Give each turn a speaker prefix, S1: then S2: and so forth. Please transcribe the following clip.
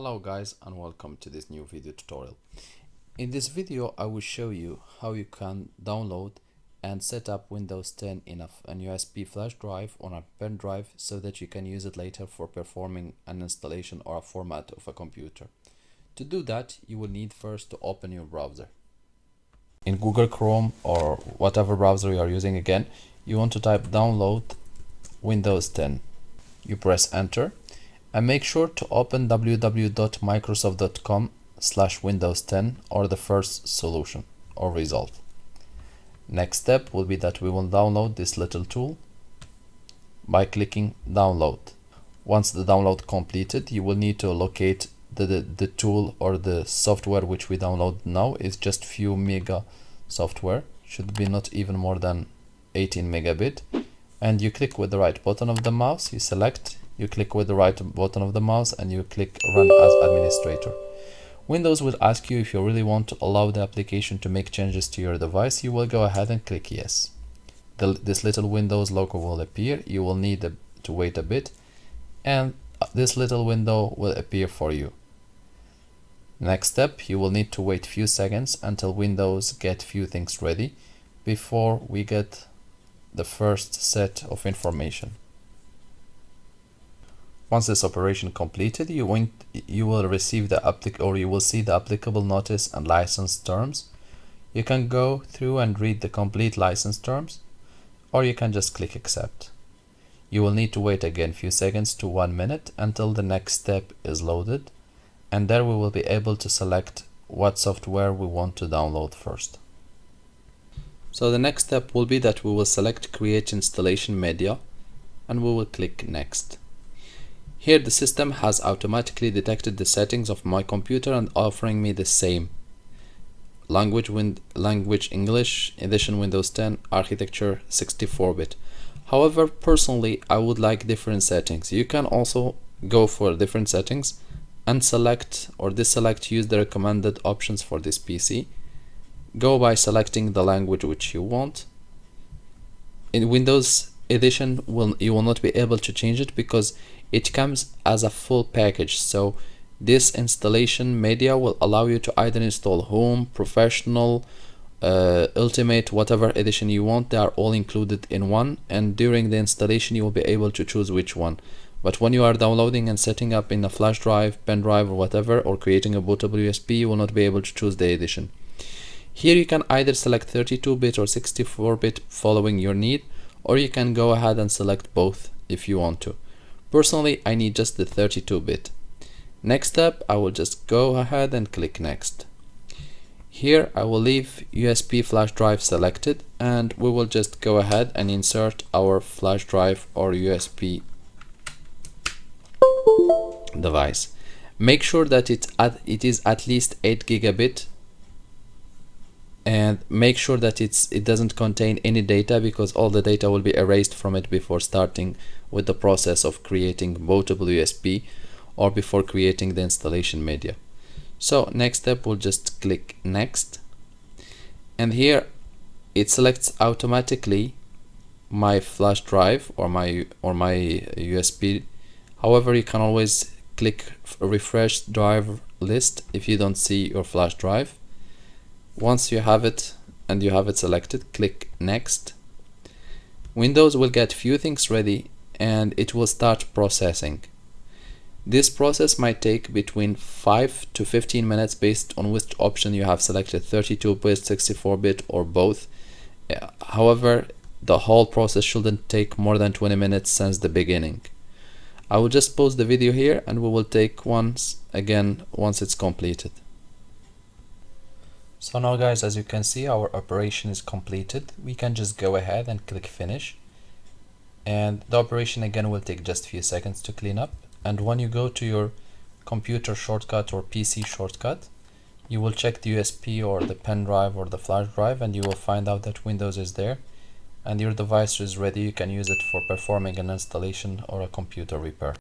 S1: Hello guys, and welcome to this new video tutorial. In this video I will show you how you can download and set up Windows 10 in an USB flash drive on a pen drive so that you can use it later for performing an installation or a format of a computer. To do that, you will need first to open your browser. In Google Chrome or whatever browser you are using, again, you want to type download Windows 10. You press enter. And make sure to open www.microsoft.com/Windows 10 or the first solution or result. Next step will be that we will download this little tool by clicking download. Once the download completed, you will need to locate the tool or the software which we download now. Is just few mega software, should be not even more than 18 megabit, and you click with the right button of the mouse, you select. You click with the right button of the mouse and you click Run as Administrator. Windows will ask you if you really want to allow the application to make changes to your device. You will go ahead and click Yes. This little Windows logo will appear. You will need to wait a bit, and this little window will appear for you. Next step, you will need to wait few seconds until Windows get few things ready before we get the first set of information. Once this operation completed, you will receive you will see the applicable notice and license terms. You can go through and read the complete license terms, or you can just click accept. You will need to wait again few seconds to 1 minute until the next step is loaded, and there we will be able to select what software we want to download first. So the next step will be that we will select create installation media and we will click next. Here the system has automatically detected the settings of my computer and offering me the same language English, edition Windows 10, architecture 64-bit. However, personally I would like different settings. You can also go for different settings and select or deselect use the recommended options for this PC. Go by selecting the language which you want. In Windows edition you will not be able to change it because it comes as a full package. So this installation media will allow you to either install home, professional, ultimate, whatever edition you want. They are all included in one, and during the installation you will be able to choose which one. But when you are downloading and setting up in a flash drive, pen drive or whatever, or creating a bootable USB, you will not be able to choose the edition. Here you can either select 32-bit or 64-bit following your need, or you can go ahead and select both if you want to. Personally, I need just the 32-bit. Next step, I will just go ahead and click next. Here I will leave USB flash drive selected, and we will just go ahead and insert our flash drive or USB device. Make sure that it is at least 8 gigabit, and make sure that it doesn't contain any data, because all the data will be erased from it before starting with the process of creating bootable USB or before creating the installation media. So next step, we'll just click next, and here it selects automatically my flash drive or my USB. However, you can always click refresh drive list if you don't see your flash drive. Once you have it and you have it selected, click next. Windows will get few things ready and it will start processing. This process might take between 5 to 15 minutes based on which option you have selected, 32-bit, 64-bit or both. However, the whole process shouldn't take more than 20 minutes since the beginning. I will just pause the video here and we will take once it's completed. So now guys, as you can see, our operation is completed. We can just go ahead and click finish, and the operation again will take just a few seconds to clean up. And when you go to your computer shortcut or PC shortcut, you will check the USB or the pen drive or the flash drive, and you will find out that Windows is there and your device is ready. You can use it for performing an installation or a computer repair.